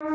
All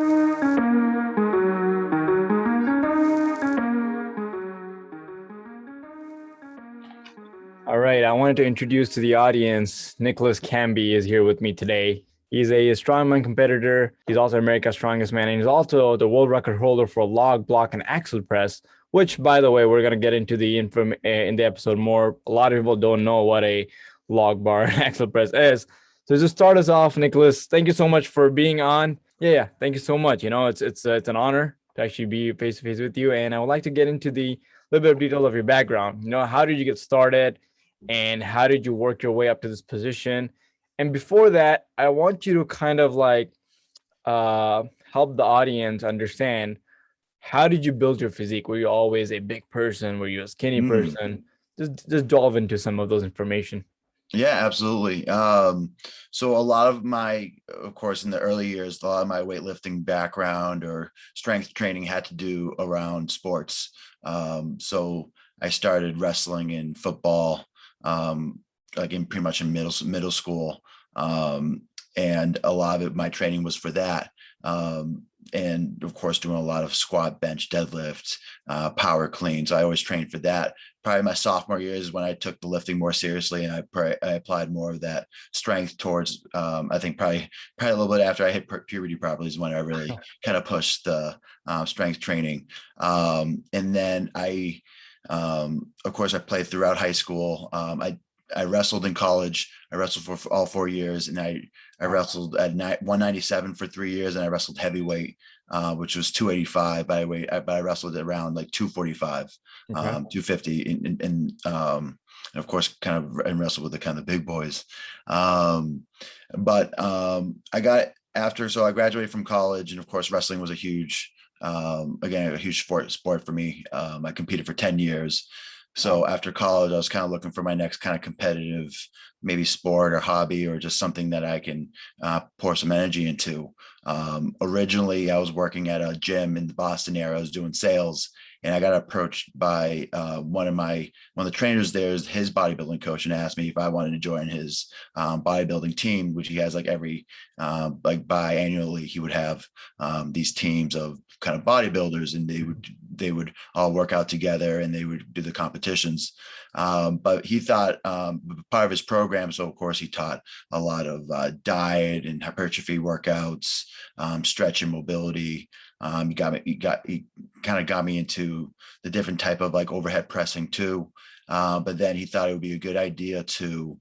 right, I wanted to introduce to the audience, Nicholas Cambi is here with me today. He's a strongman competitor. He's also America's strongest man, and he's also the world record holder for log, block, and axle press, which, by the way, we're going to get into the info in the episode more. A lot of people don't know what a log bar and axle press is. So just start us off, Nicholas. Thank you so much for being on. Yeah, thank you so much. You know, it's an honor to actually be face to face with you, and I would like to get into the little bit of detail of your background. You know, how did you get started? And how did you work your way up to this position? And before that, I want you to kind of like help the audience understand, how did you build your physique? Were you always a big person? Were you a skinny person? Just delve into some of those information. Yeah, absolutely. So a lot of my, of course, in the early years, a lot of my weightlifting background or strength training had to do around sports. So I started wrestling in football, like in pretty much in middle school. And a lot of it, my training was for that. And of course, doing a lot of squat, bench, deadlift, power cleans. I always trained for that. Probably my sophomore year is when I took the lifting more seriously, and I applied more of that strength towards. I think probably a little bit after I hit puberty, probably is when I really kind of pushed the strength training. And then of course, I played throughout high school. I wrestled in college. I wrestled for all 4 years, and I wrestled at 197 for 3 years, and I wrestled heavyweight, which was 285. But I wrestled around like 245, Okay. 250, and of course, kind of and wrestled with the kind of big boys. But I got after, so I graduated from college, and of course, wrestling was a huge, again, a huge sport for me. I competed for 10 years. So after college, I was kind of looking for my next kind of competitive, maybe sport or hobby, or just something that I can pour some energy into. Originally, I was working at a gym in the Boston area. I was doing sales, and I got approached by one of the trainers there, is his bodybuilding coach, and asked me if I wanted to join his bodybuilding team, which he has like every like biannually. He would have these teams of kind of bodybuilders, and they would all work out together, and they would do the competitions. But he thought part of his program, so of course he taught a lot of diet and hypertrophy workouts, stretch and mobility. He kind of got me into the different type of like overhead pressing too. But then he thought it would be a good idea to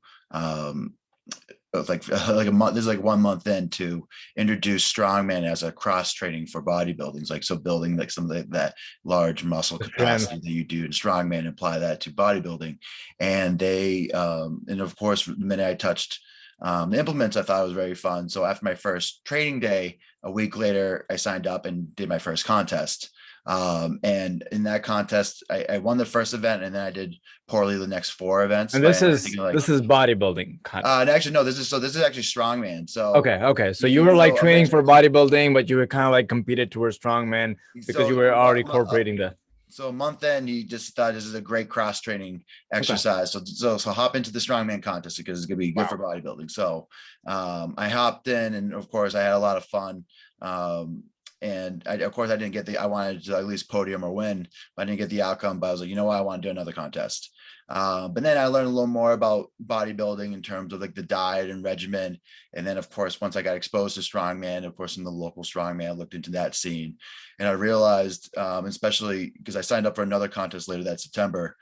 like a month. This is like 1 month in, to introduce strongman as a cross training for bodybuilding. Like, so building like some of that large muscle The strength. capacity that you do in strongman, apply that to bodybuilding. And and of course, the minute I touched the implements, I thought it was very fun. So after my first training day, a week later, I signed up and did my first contest. And in that contest, I won the first event, and then I did poorly the next four events. And But I this ended up is thinking like, this is bodybuilding kind of. and actually, no, this is actually strongman. So Okay. So you were like training for originally, bodybuilding, but you were kind of like competed towards strongman because so you were already incorporating the. so a month in, he just thought this is a great cross training Okay. exercise. So hop into the strongman contest because it's gonna be good Wow. for bodybuilding. So I hopped in, and of course, I had a lot of fun. And of course, I wanted to at least podium or win, but I didn't get the outcome. But I was like, you know what, I want to do another contest. But then I learned a little more about bodybuilding in terms of like the diet and regimen. And then, of course, once I got exposed to strongman, of course, in the local strongman, I looked into that scene, and I realized, especially because I signed up for another contest later that September,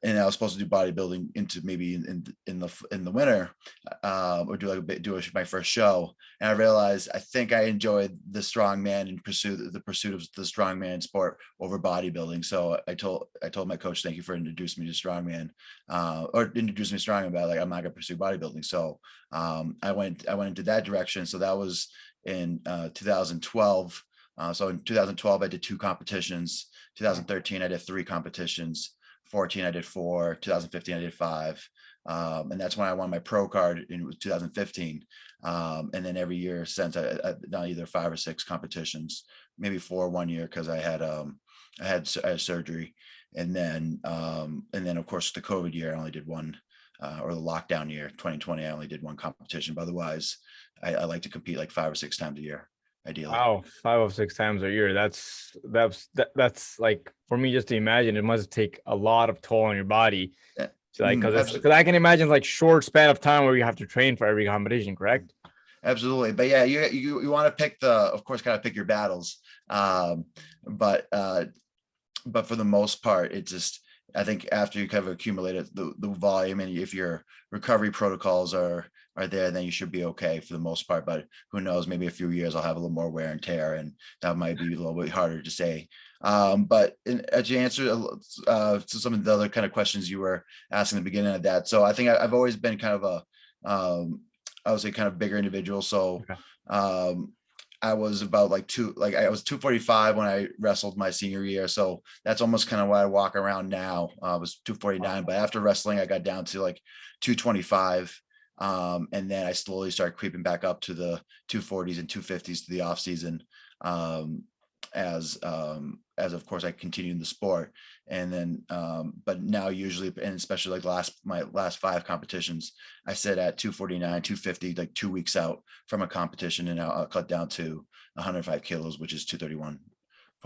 and I was supposed to do bodybuilding into maybe in the winter, or do my first show. And I realized I think I enjoyed the strongman and the pursuit of the strongman sport over bodybuilding. So I told my coach, thank you for introducing me to strongman, or introducing me to strongman, about like, I'm not gonna pursue bodybuilding. So I went into that direction. So that was in 2012. So in 2012, I did 2 competitions. 2013, I did 3 competitions. 14, I did 4. 2015, I did 5. And that's when I won my pro card in 2015. And then every year since, I've done either 5 or 6 competitions, maybe 4 one year because I had surgery. And then of course, the COVID year, I only did one, or the lockdown year, 2020, I only did 1 competition. But otherwise, I like to compete like 5 or 6 times a year. ideally. Wow, 5 or 6 times a year. That's like, for me just to imagine, it must take a lot of toll on your body. Yeah. So like, Absolutely. because I can imagine like short span of time where you have to train for every competition, correct? Absolutely. But yeah, you want to pick of course, kind of pick your battles. Um, but but for the most part, it just, I think after you kind of accumulate the volume, and if your recovery protocols are there, then you should be okay for the most part. But who knows, maybe a few years I'll have a little more wear and tear, and that might be a little bit harder to say. To answer to some of the other kind of questions you were asking at the beginning of that, so I think I've always been kind of I would say kind of bigger individual. So Okay. um, I was about I was 245 when I wrestled my senior year. So that's almost kind of why I walk around now. I was 249, but after wrestling, I got down to like 225. And then I slowly started creeping back up to the 240s and 250s to the off season. Um, as of course I continued in the sport. And then but now usually, and especially like my last 5 competitions, I sit at 249, 250, like 2 weeks out from a competition, and I'll cut down to 105 kilos, which is 231.4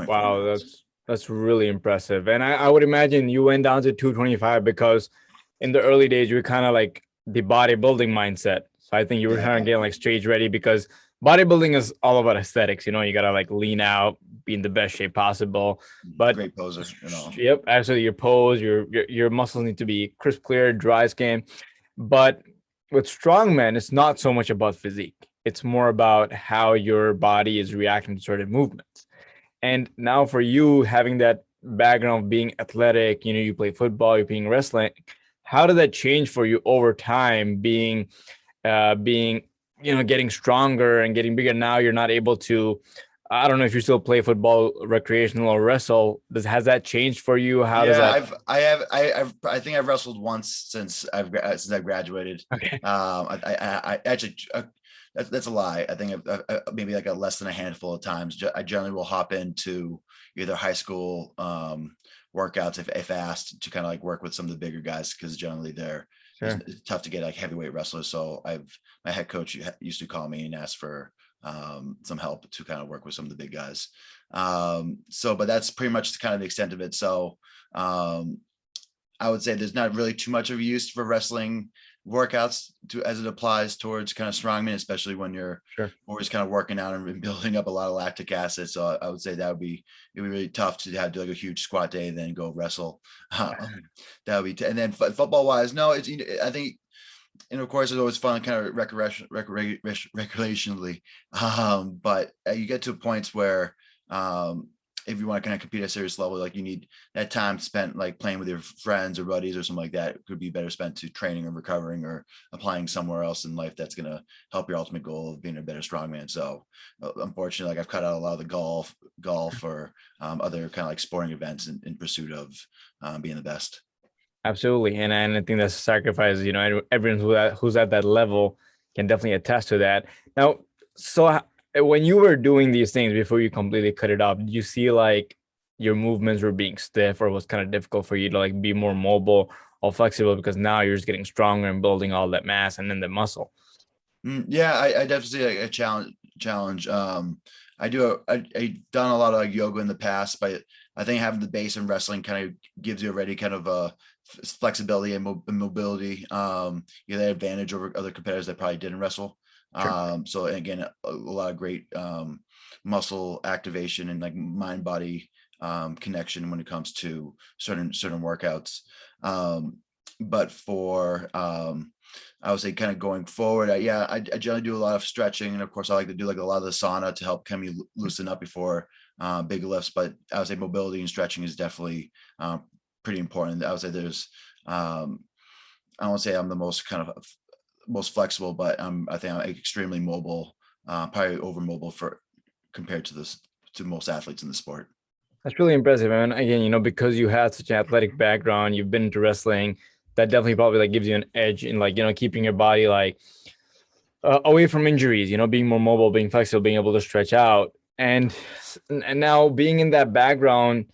Wow, pounds. that's really impressive. And I would imagine you went down to 225 because in the early days you were kind of like the bodybuilding mindset. So I think you were kind of Yeah, getting like stage ready, because bodybuilding is all about aesthetics. You gotta like lean out, be in the best shape possible. But great poser and all. yep, absolutely, your pose, your muscles need to be crisp, clear, dry skin. But with strongman, it's not so much about physique. It's more about how your body is reacting to certain movements. And now for you having that background of being athletic, you play football, you're playing wrestling. How did that change for you over time, being getting stronger and getting bigger? Now you're not able to, I don't know if you still play football recreational or wrestle. Has that changed for you? How does Yeah, that? I think I've wrestled once since I've graduated. Okay. I actually that's a lie. I think maybe like a less than a handful of times. I generally will hop into either high school workouts if asked to kind of like work with some of the bigger guys, because generally Sure. it's tough to get like heavyweight wrestlers. So my head coach used to call me and ask for some help to kind of work with some of the big guys. But that's pretty much kind of the extent of it. So um, I would say there's not really too much of a use for wrestling workouts as it applies towards kind of strongman, especially when you're Sure. always kind of working out and building up a lot of lactic acid. So I would say it'd be really tough to have to like a huge squat day and then go wrestle. That would be, and then football wise, no, I think, and of course it's always fun kind of recreationally. But you get to points where if you want to kind of compete at a serious level, like you need that time spent like playing with your friends or buddies or something like that. It could be better spent to training or recovering or applying somewhere else in life that's going to help your ultimate goal of being a better strongman. So unfortunately, like I've cut out a lot of the golf or other kind of like sporting events in pursuit of being the best. Absolutely. And I think that's a sacrifice, everyone who's at that level can definitely attest to that. Now, so when you were doing these things before you completely cut it off, did you see like your movements were being stiff, or was kind of difficult for you to like be more mobile or flexible because now you're just getting stronger and building all that mass and then the muscle? Yeah, I definitely see a challenge. I done a lot of like yoga in the past, but I think having the base in wrestling kind of gives you already kind of a flexibility and mobility. You have that advantage over other competitors that probably didn't wrestle. Sure. So again, a lot of great muscle activation and like mind body connection when it comes to certain workouts. But for I would say kind of going forward, I generally do a lot of stretching, and of course I like to do like a lot of the sauna to help kind of loosen up before big lifts. But I would say mobility and stretching is definitely pretty important. I would say there's I won't say I'm the most kind of most flexible, but I think I'm extremely mobile, probably over mobile for compared to most athletes in the sport. That's really impressive. And again, because you had such an athletic background, you've been into wrestling, that definitely probably like gives you an edge in like, keeping your body like away from injuries, being more mobile, being flexible, being able to stretch out. And now being in that background,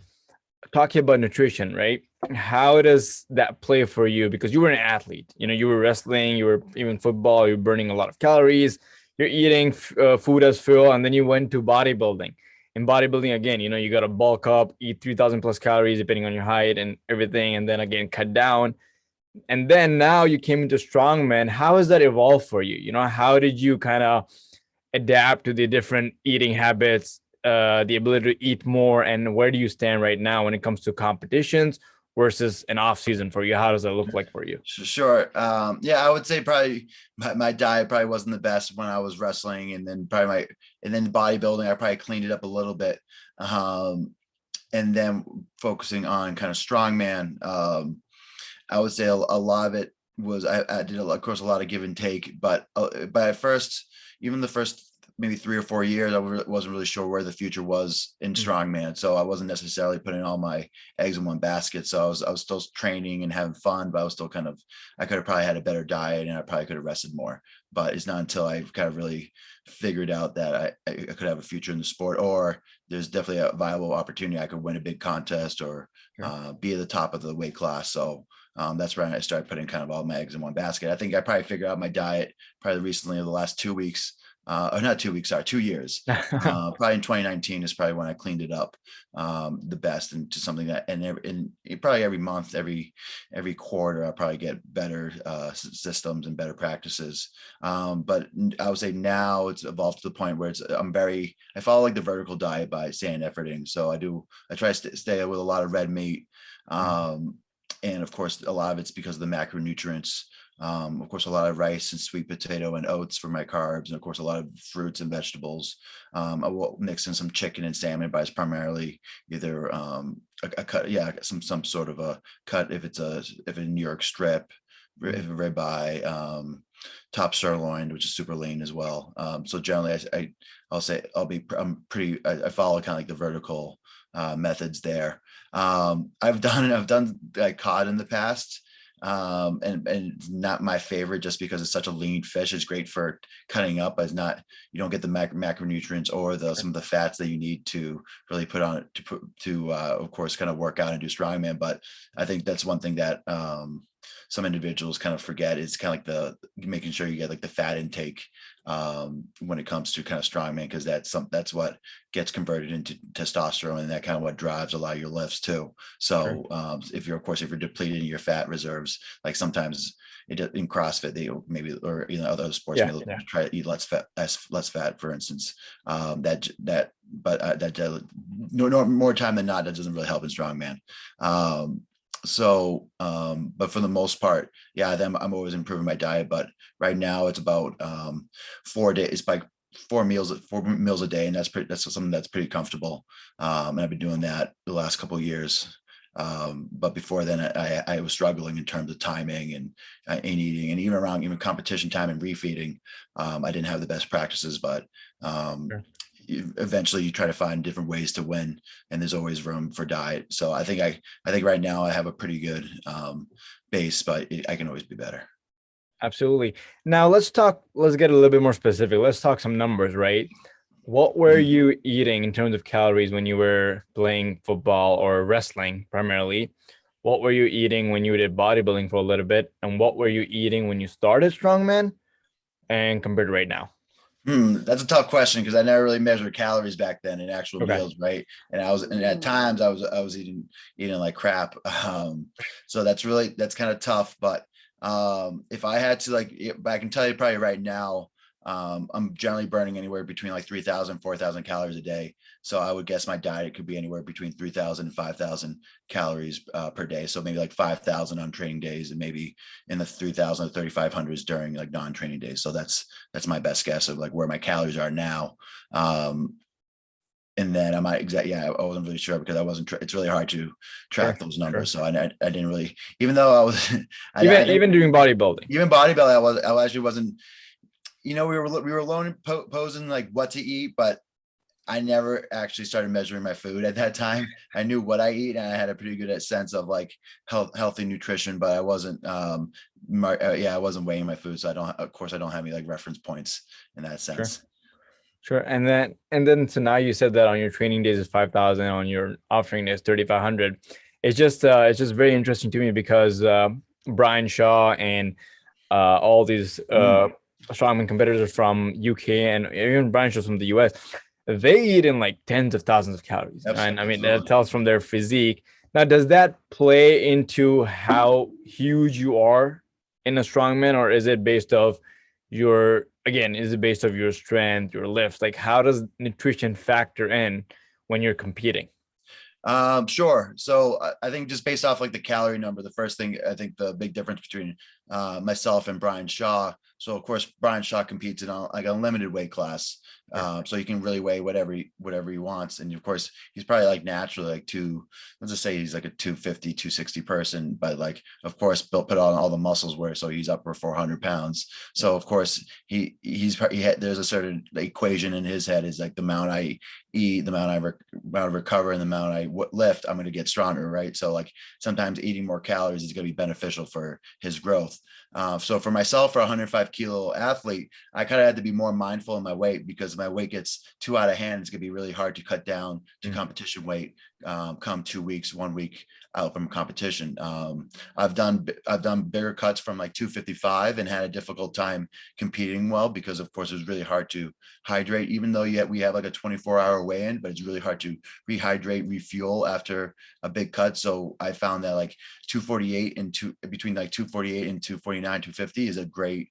talking about nutrition, right? How does that play for you? Because you were an athlete, you were wrestling, you were even football, you were burning a lot of calories, you're eating food as fuel, and then you went to bodybuilding. In bodybuilding, again, you got to bulk up, eat 3,000 plus calories depending on your height and everything, and then again cut down. And then now you came into strongman. How has that evolved for you? How did you kind of adapt to the different eating habits, the ability to eat more, and where do you stand right now when it comes to competitions versus an off season for you? How does that look like for you? Sure. Yeah, I would say probably my diet probably wasn't the best when I was wrestling, and then bodybuilding, I probably cleaned it up a little bit. And then focusing on kind of strongman, I would say a lot of it was I did, of course, a lot of give and take, but at first, even the first maybe 3 or 4 years, I wasn't really sure where the future was in strongman. So I wasn't necessarily putting all my eggs in one basket. So I was still training and having fun, but I was still I could have probably had a better diet, and I probably could have rested more. But it's not until I kind of really figured out that I could have a future in the sport, or there's definitely a viable opportunity. I could win a big contest, or be at the top of the weight class. So that's when I started putting kind of all my eggs in one basket. I think I probably figured out my diet probably recently, in the last 2 weeks, or not 2 weeks, sorry, 2 years. Probably in 2019 is probably when I cleaned it up the best, into something that, and probably every month, every quarter, I'll probably get better systems and better practices. But I would say now it's evolved to the point where I follow like the vertical diet by Stan Efforting. So I try to stay with a lot of red meat. And of course, a lot of it's because of the macronutrients. Of course, a lot of rice and sweet potato and oats for my carbs, and of course, a lot of fruits and vegetables. I will mix in some chicken and salmon, but it's primarily either a cut, some sort of a cut, if a New York strip, if a ribeye, top sirloin, which is super lean as well. So generally, I'll say I follow kind of like the vertical methods there. I've done like cod in the past. And it's not my favorite, just because it's such a lean fish. It's great for cutting up, but you don't get the macronutrients or some of the fats that you need to really put on it to of course kind of work out and do strongman. But I think that's one thing that some individuals kind of forget, is kind of like making sure you get like the fat intake when it comes to kind of strongman, because that's what gets converted into testosterone, and that kind of what drives a lot of your lifts too. So if you're depleting your fat reserves, like sometimes in CrossFit, they maybe, or other sports, try to eat less fat, for instance. No more time than not, that doesn't really help in strongman. But for the most part, I'm always improving my diet. But right now it's about 4 days. It's like 4 meals a day, and that's something that's pretty comfortable. And I've been doing that the last couple of years. But before then, I was struggling in terms of timing and eating, and even around competition time and refeeding. I didn't have the best practices, but eventually you try to find different ways to win, and there's always room for diet. So I think right now I have a pretty good base, but I can always be better. Absolutely. Now let's get a little bit more specific. Let's talk some numbers, right? What were you eating in terms of calories when you were playing football or wrestling primarily? What were you eating when you did bodybuilding for a little bit? And what were you eating when you started strongman, and compared to right now? That's a tough question, because I never really measured calories back then in actual meals, right? And at times I was eating like crap. So that's kind of tough. But if I had to, but I can tell you probably right now, I'm generally burning anywhere between like 3,000, 4,000 calories a day. So I would guess my diet could be anywhere between 3,000 and 5,000 calories per day. So maybe like 5,000 on training days, and maybe in the 3,000 to 3,500s during like non-training days. So that's my best guess of like where my calories are now. And then I wasn't really sure, because it's really hard to track those numbers. So I didn't really, even though I was even doing bodybuilding, I actually wasn't. We were alone posing like what to eat, but I never actually started measuring my food at that time. I knew what I eat, and I had a pretty good sense of like healthy nutrition, but I wasn't I wasn't weighing my food. So I don't have any like reference points in that sense. Sure. And then so now you said that on your training days is 5,000, on your off training days 3,500. It's just very interesting to me, because Brian Shaw and all these strongman competitors from UK and even branches from the US, they eat in like tens of thousands of calories. And I mean, that Absolutely. tells from their physique. Now, does that play into how huge you are in a strongman, or is it based off your, again, is it based off your strength, your lift? Like, how does nutrition factor in when you're competing? Sure. So I think just based off like the calorie number, the first thing I think the big difference between myself and Brian Shaw. So of course Brian Shaw competes in like a limited weight class, Sure. so he can really weigh whatever he wants. And of course he's probably like naturally like let's just say he's like a 250, 260 person, but like of course put on all the muscles where so he's upper 400 pounds. So of course there's a certain equation in his head is like the amount I eat, the amount I recover, and the amount I lift, I'm going to get stronger, right? So like sometimes eating more calories is going to be beneficial for his growth. So for myself, for a 105 kilo athlete, I kind of had to be more mindful of my weight because my weight gets too out of hand. It's going to be really hard to cut down to competition weight come 2 weeks, 1 week out from competition. I've done bigger cuts from like 255 and had a difficult time competing well because of course it was really hard to hydrate, even though yet we have like a 24-hour weigh-in, but it's really hard to rehydrate, refuel after a big cut. So I found that like 248 and between like 248 and 249, 250 is a great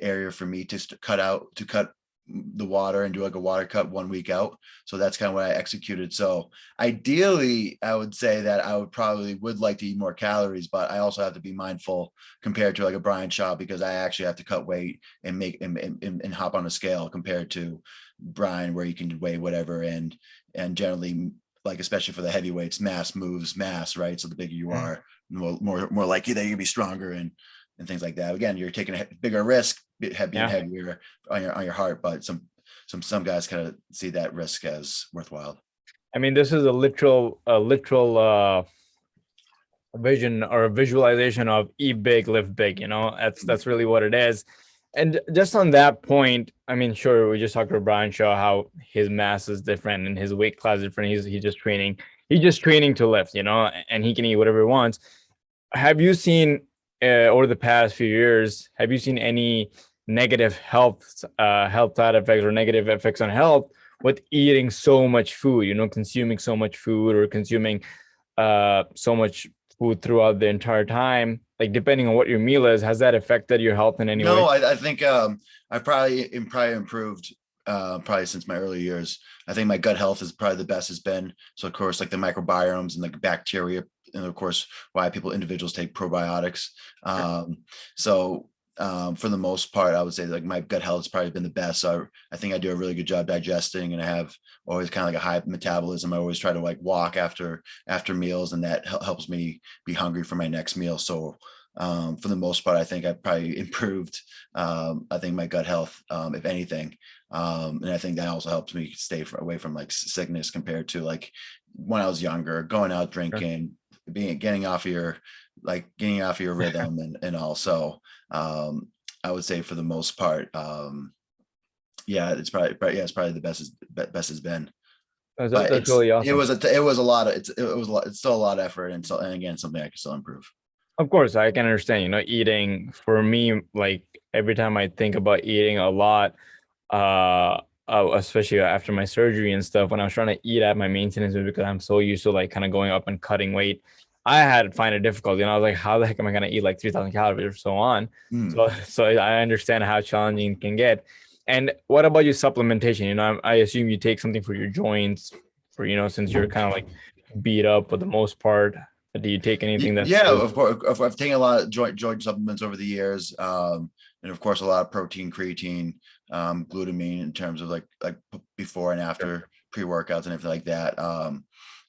area for me to cut the water and do like a water cut 1 week out. So that's kind of what I executed. So ideally, I would say that I would like to eat more calories, but I also have to be mindful compared to like a Brian Shaw because I actually have to cut weight and make and hop on a scale compared to Brian where you can weigh whatever and generally like especially for the heavyweights, mass moves mass, right? So the bigger you Mm. are, more likely that you'll be stronger and things like that. Again, you're taking a bigger risk, being Yeah. heavier on your heart, but some guys kind of see that risk as worthwhile. I mean, this is a literal vision or a visualization of eat big, live big. That's really what it is. And just on that point, I mean, sure, we just talked to Brian Shaw how his mass is different and his weight class is different. He's just training to lift, and he can eat whatever he wants. Have you seen over the past few years? Have you seen any negative health side effects or negative effects on health with eating so much food? Consuming so much food or consuming so much food throughout the entire time. Like depending on what your meal is, has that affected your health in any No, way? I think I've probably improved probably since my early years. I think my gut health is probably the best it's been. So of course, like the microbiomes and like bacteria, and of course, why individuals take probiotics. So for the most part, I would say like my gut health has probably been the best. So I think I do a really good job digesting, and I have always kind of like a high metabolism. I always try to like walk after meals, and that helps me be hungry for my next meal. So for the most part, I think I probably improved. I think my gut health, if anything, and I think that also helps me stay away from like sickness compared to like when I was younger, going out Sure. drinking, getting off of your rhythm and also I would say for the most part, yeah, it's probably the best it's been. But That's really awesome. it was a lot of it's still a lot of effort and again something I can still improve. Of course, I can understand, eating for me, like every time I think about eating a lot, especially after my surgery and stuff, when I was trying to eat at my maintenance because I'm so used to like kind of going up and cutting weight, I had to find it difficult. I was like, how the heck am I gonna eat like 3,000 calories or so on? Mm. So I understand how challenging it can get. And what about your supplementation? I assume you take something for your joints, for since you're kind of like beat up for the most part. Do you take anything that's Yeah, of course. I've taken a lot of joint supplements over the years, and of course a lot of protein, creatine, glutamine in terms of like before and after pre-workouts and everything like that.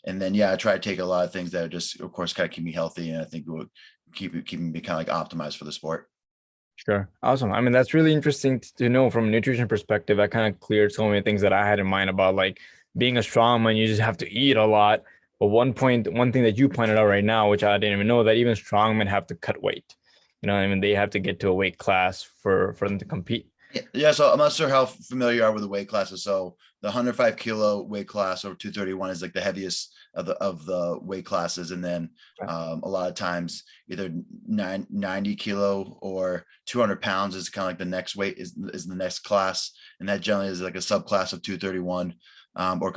And then yeah, I try to take a lot of things that just, of course, kind of keep me healthy, and I think it would keep me kind of like optimized for the sport. Sure. Awesome. I mean, that's really interesting to know from a nutrition perspective. That kind of cleared so many things that I had in mind about like being a strongman, you just have to eat a lot. But one thing that you pointed out right now, which I didn't even know, that even strongmen have to cut weight. I mean, they have to get to a weight class for them to compete. Yeah, so I'm not sure how familiar you are with the weight classes. So the 105 kilo weight class or 231 is like the heaviest of the weight classes, and then a lot of times either 90 kilo or 200 pounds is kind of like the next weight is the next class, and that generally is like a subclass of 231, or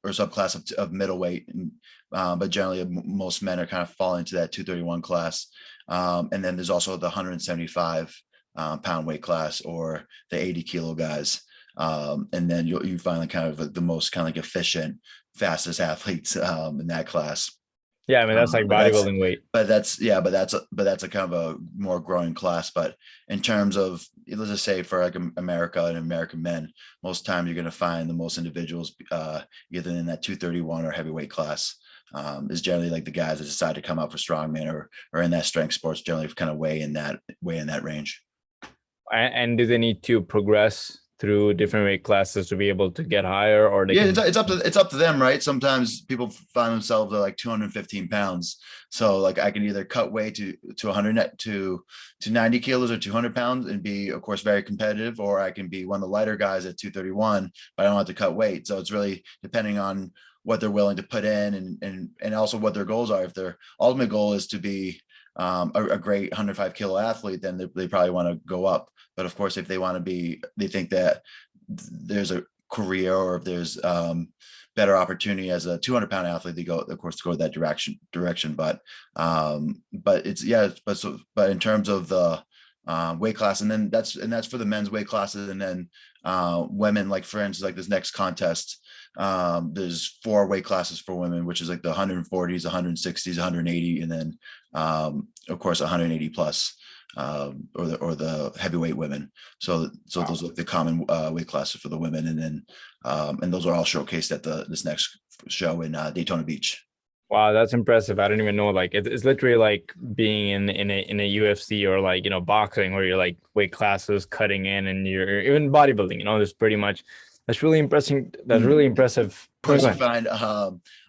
subclass of middleweight, and but generally most men are kind of falling into that 231 class, and then there's also the 175 pound weight class or the 80 kilo guys. And then you find like kind of the most kind of like efficient, fastest athletes in that class. Yeah, I mean that's like But that's bodybuilding weight. but that's a kind of a more growing class. But in terms of, let's just say for like America and American men, most times you're going to find the most individuals either in that 231 or heavyweight class. Is generally like the guys that decide to come out for strongman or in that strength sports, generally kind of way in that range. And do they need to progress through different weight classes to be able to get higher, or they Yeah, can? it's up to them, right? Sometimes people find themselves at like 215 pounds. So like I can either cut weight to 100 to 90 kilos or 200 pounds and be, of course, very competitive, or I can be one of the lighter guys at 231, but I don't have to cut weight. So it's really depending on what they're willing to put in, and also what their goals are. If their ultimate goal is to be a great 105 kilo athlete, then they probably want to go up. But of course, if they want to be, they think that there's a career, or if there's better opportunity as a 200-pound athlete, they go, of course, to go that direction. But it's, yeah, but in terms of the weight class, and that's for the men's weight classes, and then women, like for instance, like this next contest, there's 4 weight classes for women, which is like the 140s, 160s, 180, and then of course 180 plus, or the heavyweight women. So those are the common weight classes for the women, and then and those are all showcased at this next show in Daytona Beach. Wow, that's impressive. I didn't even know. Like it's literally like being in a UFC, or like boxing, where you're like weight classes cutting in, and you're even bodybuilding. There's pretty much. That's really impressive. That's really impressive. Of course, you find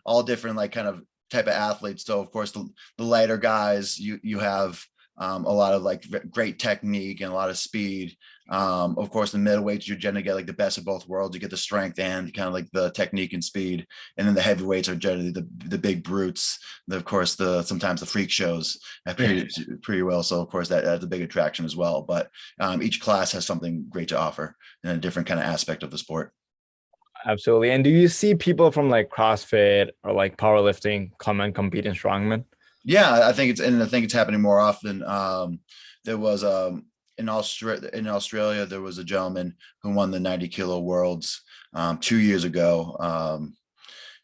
all different like kind of type of athletes. So of course, the lighter guys, you have a lot of like great technique and a lot of speed. Of course, the middleweights, you're generally get like the best of both worlds. You get the strength and kind of like the technique and speed. And then the heavyweights are generally the big brutes. And of course, sometimes the freak shows pretty well. So of course, that's a big attraction as well. But each class has something great to offer in a different kind of aspect of the sport. Absolutely. And do you see people from like CrossFit or like powerlifting come and compete in strongman? Yeah, I think it's happening more often. There was in Australia, there was a gentleman who won the 90 kilo worlds 2 years ago.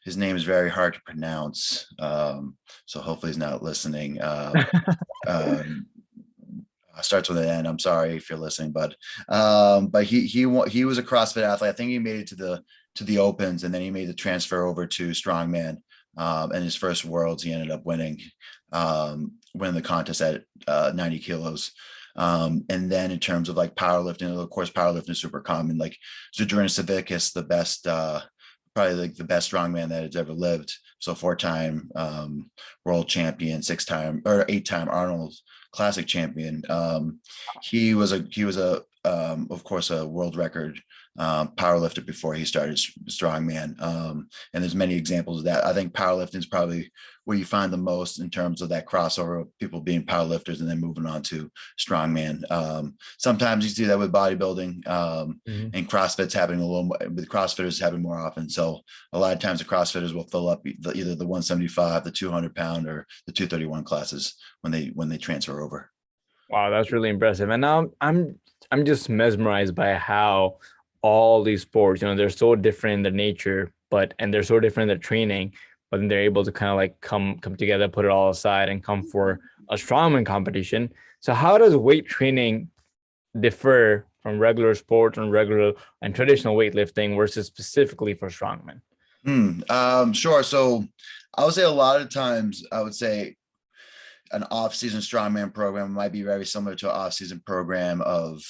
His name is very hard to pronounce, so hopefully he's not listening. Um, Starts with an N. I'm sorry if you're listening, but he was a CrossFit athlete. I think he made it to the opens, and then he made the transfer over to strongman. And his first worlds, he ended up winning the contest at 90 kilos. And then in terms of like powerlifting, of course, powerlifting is super common. Like Zydrunas Savickas, the best, probably like the best strongman that has ever lived. So 4-time world champion, 6-time or 8-time Arnold Classic champion. He was of course a world record powerlifter before he started strongman. And there's many examples of that. I think powerlifting is probably where you find the most in terms of that crossover of people being powerlifters and then moving on to strongman. Sometimes you see that with bodybuilding, and CrossFit's happening a little more, with CrossFitters happening more often. So a lot of times the CrossFitters will fill up either the 175, the 200 pound, or the 231 classes when they transfer over. Wow, that's really impressive. And now I'm just mesmerized by how all these sports, they're so different in their nature, and they're so different in their training, but then they're able to kind of like come together, put it all aside, and come for a strongman competition. So how does weight training differ from regular sports and regular and traditional weightlifting versus specifically for strongman? Sure. So I would say a lot of times I would say an off-season strongman program might be very similar to an off-season program of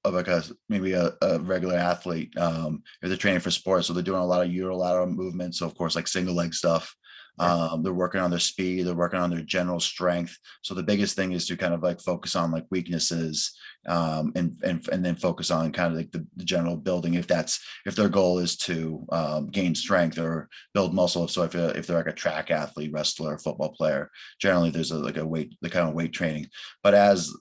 like maybe a regular athlete, if they're training for sports. So they're doing a lot of unilateral movements. So of course, like single leg stuff. Sure. They're working on their speed, they're working on their general strength. So the biggest thing is to kind of like focus on like weaknesses, and then focus on kind of like the general building, if their goal is to gain strength or build muscle. So if they're like a track athlete, wrestler, football player, generally there's like a weight, the kind of weight training. But as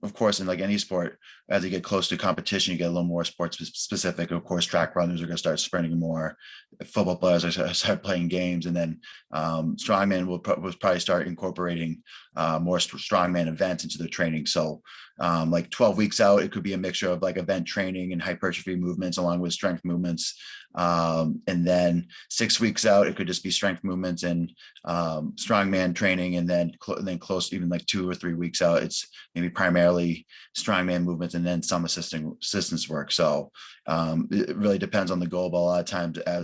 of course in like any sport, as you get close to competition, you get a little more sports specific. Of course, track runners are going to start sprinting more. Football players are going to start playing games, and then strongman will probably start incorporating more strongman events into their training. So like 12 weeks out, it could be a mixture of like event training and hypertrophy movements along with strength movements. And then 6 weeks out, it could just be strength movements and strongman training. And then close, even like 2 or 3 weeks out, it's maybe primarily strongman movements and then some assistance work. So it really depends on the goal, but a lot of times, I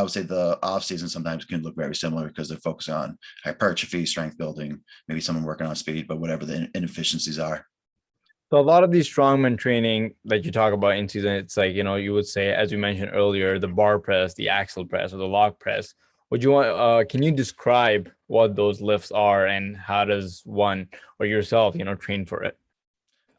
would say the off season sometimes can look very similar because they're focused on hypertrophy, strength building, maybe someone working on speed, but whatever the inefficiencies are. So a lot of these strongman training that you talk about in season, it's like, you would say, as you mentioned earlier, the bar press, the axle press, or the log press. Would you want, can you describe what those lifts are and how does one or yourself, train for it?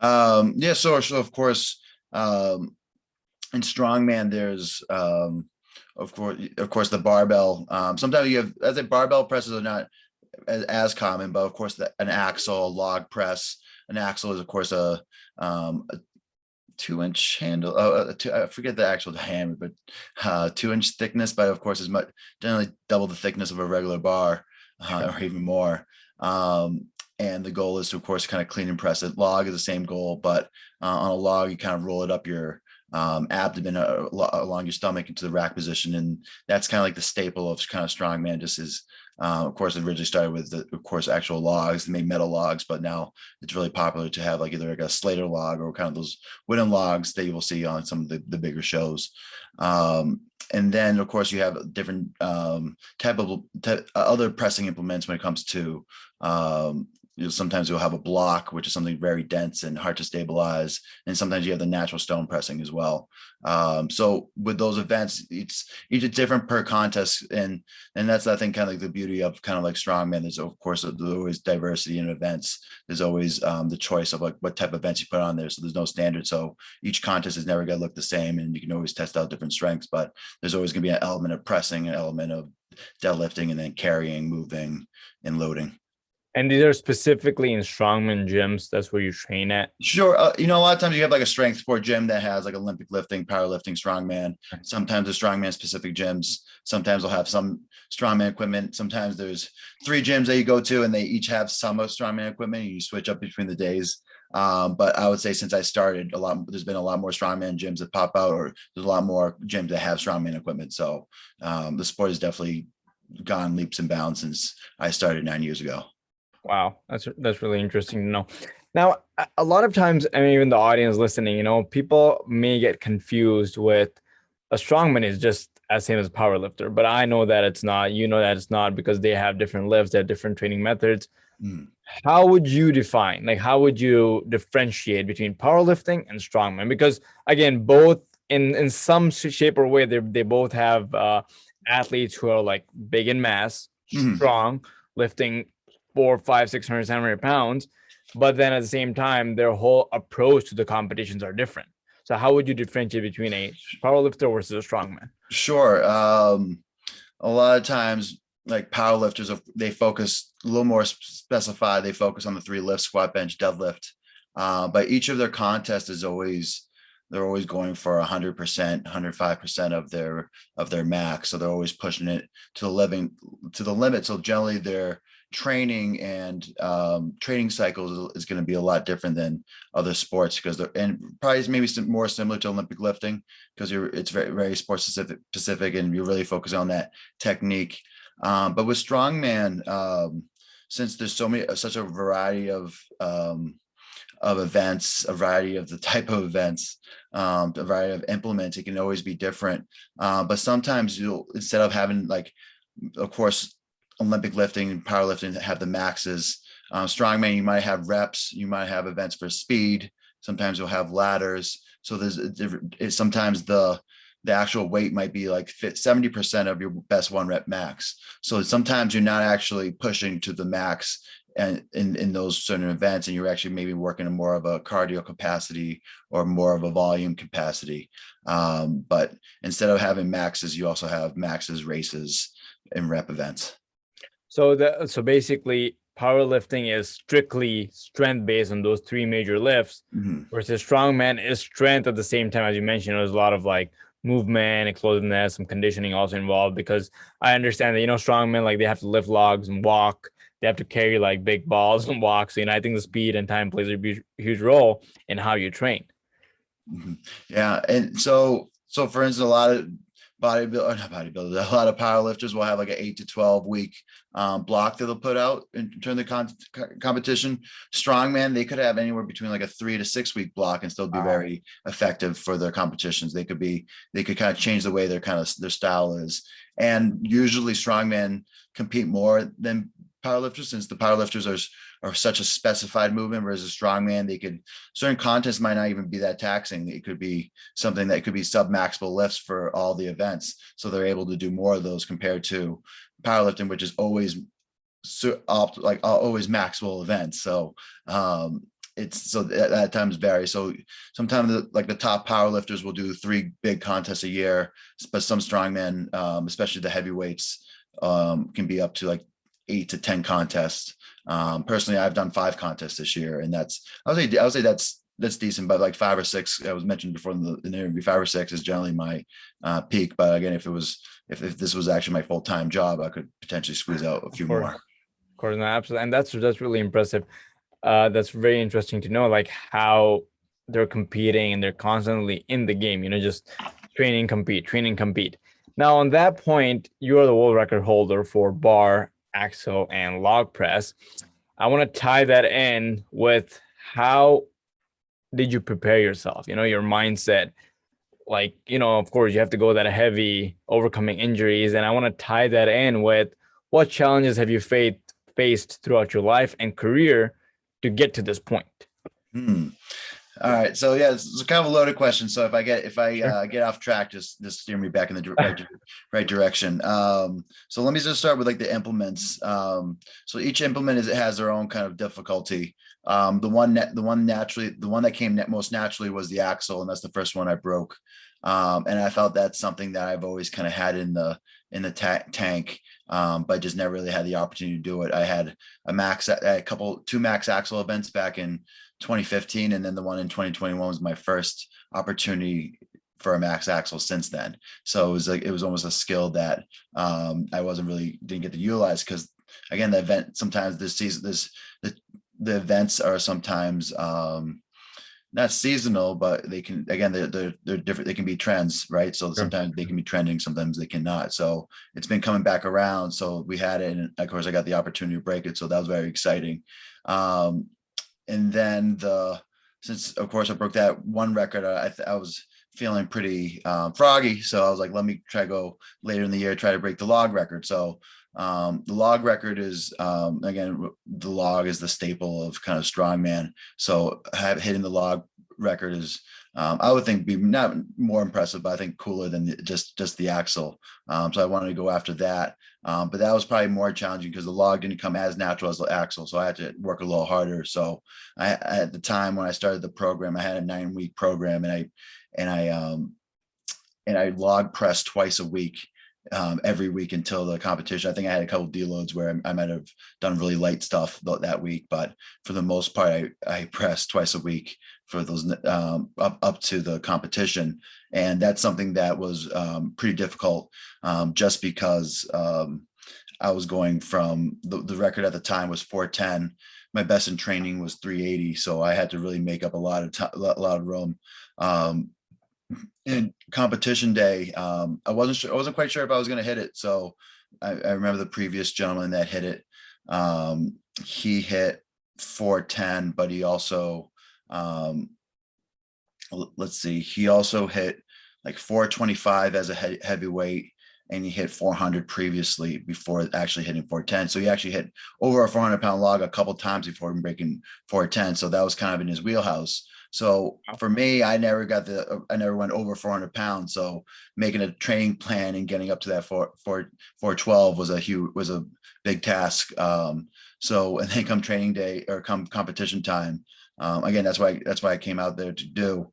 Yeah, so of course, in strongman, there's of course the barbell. Sometimes you have, I think barbell presses are not as common, but of course an axle, a log press. An axle is of course a 2-inch handle. I forget the actual hammer, but 2-inch thickness. But of course, is much generally double the thickness of a regular bar, or even more. And the goal is to, of course, kind of clean and press it. Log is the same goal, but on a log, you kind of roll it up your abdomen along your stomach into the rack position, and that's kind of like the staple of kind of strongman. Just is, of course, it originally started with of course actual logs. They made metal logs, but now it's really popular to have like either like a Slater log or kind of those wooden logs that you will see on some of the bigger shows. And then of course you have different other pressing implements when it comes to sometimes you'll have a block, which is something very dense and hard to stabilize. And sometimes you have the natural stone pressing as well. So with those events, each is different per contest. And that's, I think, kind of like the beauty of kind of like strongman. There's of course, there's always diversity in events. There's always the choice of like what type of events you put on there. So there's no standard. So each contest is never going to look the same, and you can always test out different strengths, but there's always going to be an element of pressing, an element of deadlifting, and then carrying, moving, and loading. And these are specifically in strongman gyms. That's where you train at. Sure. A lot of times you have like a strength sport gym that has like Olympic lifting, powerlifting, strongman. Sometimes there's strongman specific gyms. Sometimes they'll have some strongman equipment. Sometimes there's 3 gyms that you go to and they each have some of strongman equipment. And you switch up between the days. But I would say since I started, there's been a lot more strongman gyms that pop out, or there's a lot more gyms that have strongman equipment. So the sport has definitely gone leaps and bounds since I started 9 years ago. Wow, that's really interesting to know. Now, a lot of times, I mean, even the audience listening, people may get confused with a strongman is just as same as a power lifter, but I know that it's not. You know that it's not because they have different lifts, they have different training methods. Mm. How would you define, like, how would you differentiate between powerlifting and strongman? Because again, both in some shape or way, they both have athletes who are like big in mass, Mm. strong, lifting 400, 500, 600, 700 pounds, but then at the same time, their whole approach to the competitions are different. So how would you differentiate between a powerlifter versus a strongman? Sure. A lot of times, like powerlifters, they focus a little more specified. They focus on the 3 lifts: squat, bench, deadlift. But each of their contests is always, they're always going for 100%, 105% of their max. So they're always pushing it to the limit. So generally, their training and training cycles is going to be a lot different than other sports, because they're, and probably maybe more similar to Olympic lifting, because it's very, very sport specific and you're really focusing on that technique. But with strongman, since there's such a variety of events, a variety of the type of events, a variety of implements, it can always be different. But sometimes instead of having like, of course, Olympic lifting and powerlifting that have the maxes, strongman, you might have reps, you might have events for speed. Sometimes you'll have ladders. So there's sometimes the the actual weight might be like 70% of your best 1 rep max. So sometimes you're not actually pushing to the max and in those certain events, and you're actually maybe working in more of a cardio capacity or more of a volume capacity. But instead of having maxes, you also have maxes, races, and rep events. So basically powerlifting is strictly strength based on those three major lifts, versus strongman is strength at the same time. As you mentioned, there's a lot of like movement, explosiveness, some conditioning also involved, because I understand that, strongmen, like, they have to lift logs and walk. They have to carry like big balls and walk. So, I think the speed and time plays a huge role in how you train. Yeah. And so for instance, a lot of bodybuilders, a lot of powerlifters will have like an 8 to 12 week block that they'll put out in terms of competition. Strongman, they could have anywhere between like a 3 to 6 week block and still be very effective for their competitions. They could kind of change the way their style is. And usually strongman compete more than powerlifters, since the powerlifters are such a specified movement, whereas a strongman, certain contests might not even be that taxing. It could be something that could be sub-maximal lifts for all the events. So they're able to do more of those compared to powerlifting, which is always always maximal events. So at times vary. So sometimes the top powerlifters will do 3 big contests a year, but some strongmen, especially the heavyweights, can be up to like 8 to 10 contests. Personally, I've done 5 contests this year, and I would say that's decent. But like 5 or 6, I was mentioned before in the interview, 5 or 6 is generally my peak. But again, if this was actually my full-time job, I could potentially squeeze out a few more. Of course, no, absolutely, and that's really impressive. That's very interesting to know, like, how they're competing and they're constantly in the game. Just training, compete. Now, on that point, you are the world record holder for bar, axle, and log press. I want to tie that in with how did you prepare yourself? Your mindset. Like, of course, you have to go that heavy, overcoming injuries. And I want to tie that in with what challenges have you faced throughout your life and career to get to this point? All right. So yeah, it's kind of a loaded question. So if I Sure. get off track, just steer me back in the right direction. So let me just start with like the implements. So each implement has their own kind of difficulty. The one that came most naturally was the axle, and that's the first one I broke. And I felt that's something that I've always kind of had in the tank, but just never really had the opportunity to do it. I had two max axle events back in 2015, and then the one in 2021 was my first opportunity for a max axle since then. So it was almost a skill that I didn't get to utilize, because again, the event sometimes the events are sometimes not seasonal, but they're different. They can be trends, right? So sometimes they can be trending, sometimes they cannot. So it's been coming back around. So we had it, and of course I got the opportunity to break it. So that was very exciting. And then since of course I broke that one record, I was feeling pretty froggy. So I was like, let me try to go later in the year, try to break the log record. So the log record is, again, the log is the staple of kind of strongman. So hitting the log record is, I would think, be not more impressive, but I think cooler than just the axle. So I wanted to go after that. But that was probably more challenging because the log didn't come as natural as the axle. So I had to work a little harder. So at the time when I started the program, I had a 9-week program, and I log pressed twice a week, every week until the competition. I think I had a couple of deloads where I might have done really light stuff that week, but for the most part, I pressed twice a week for those up to the competition. And that's something that was pretty difficult, just because I was going from the record at the time was 410. My best in training was 380. So I had to really make up a lot of room. In competition day, I wasn't quite sure if I was going to hit it. So I remember the previous gentleman that hit it. He hit 410, but he also, he also hit like 425 as a heavyweight, and he hit 400 previously before actually hitting 410. So he actually hit over a 400-pound log a couple of times before breaking 410. So that was kind of in his wheelhouse. So for me, I never went over 400 pounds. So making a training plan and getting up to that 412 was a big task. So, and then come training day or come competition time, again, that's why I came out there to do.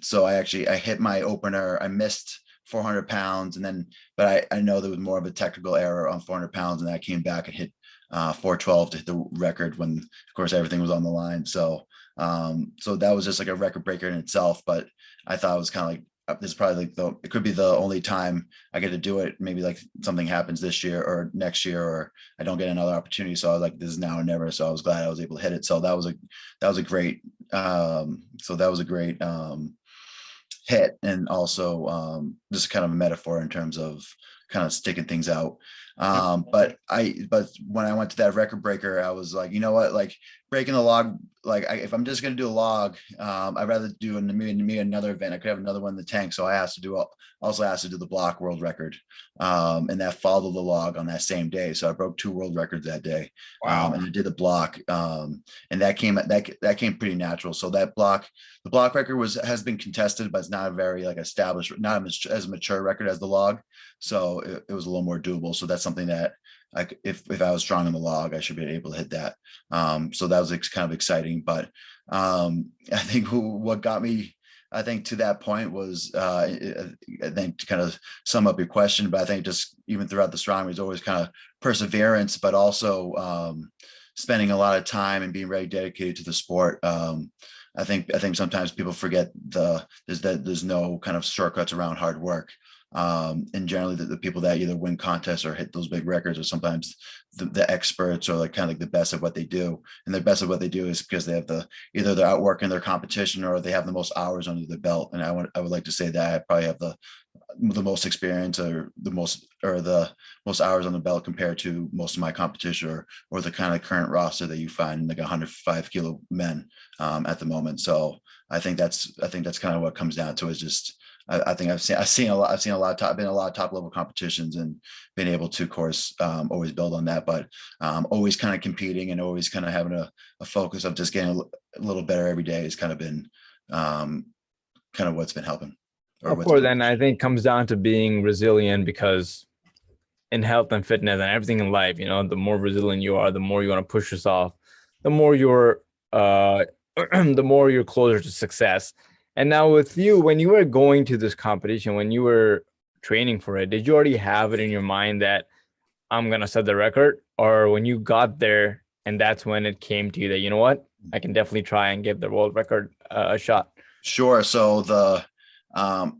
So I hit my opener. I missed 400 pounds, and then, but I know there was more of a technical error on 400 pounds, and I came back and hit 412 to hit the record when, of course, everything was on the line. So, so that was just like a record breaker in itself. But I thought it was kind of like, this is probably like it could be the only time I get to do it. Maybe like something happens this year or next year, or I don't get another opportunity. So I was like, this is now or never. So I was glad I was able to hit it. So that was a great, hit. And also, just kind of a metaphor in terms of kind of sticking things out. But when I went to that record breaker, I was like, you know what, like breaking the log, like if I'm just going to do a log, I'd rather do maybe another event. I could have another one in the tank. So I also asked to do the block world record. And that followed the log on that same day. So I broke 2 world records that day. Wow. And I did the block. And that came pretty natural. So the block record has been contested, but it's not a very like established, not as mature record as the log. So it was a little more doable. So that's something that if I was strong in the log, I should be able to hit that. So that was kind of exciting. But I think what got me, I think, to that point was, I think, to kind of sum up your question, but I think just even throughout the strong was always kind of perseverance, but also spending a lot of time and being very dedicated to the sport. I think sometimes people forget there's no kind of shortcuts around hard work. And generally the people that either win contests or hit those big records are sometimes the experts, or like kind of like the best at what they do. And the best at what they do is because they have either they're outworking their competition, or they have the most hours under their belt. And I would like to say that I probably have the most experience, or the most hours on the belt compared to most of my competition, or the kind of current roster that you find in like 105 kilo men at the moment. So I think that's kind of what comes down to, is just, I think I've seen a lot been a lot of top level competitions, and been able to, of course, always build on that, but always kind of competing, and always kind of having a focus of just getting a little better every day has kind of been kind of what's been helping. Of course, and I think it comes down to being resilient, because in health and fitness and everything in life, the more resilient you are, the more you want to push yourself, the more you're the more you're closer to success. And now with you, when you were going to this competition, when you were training for it, did you already have it in your mind that I'm going to set the record? Or when you got there and that's when it came to you that, you know what, I can definitely try and give the world record a shot? Sure. So the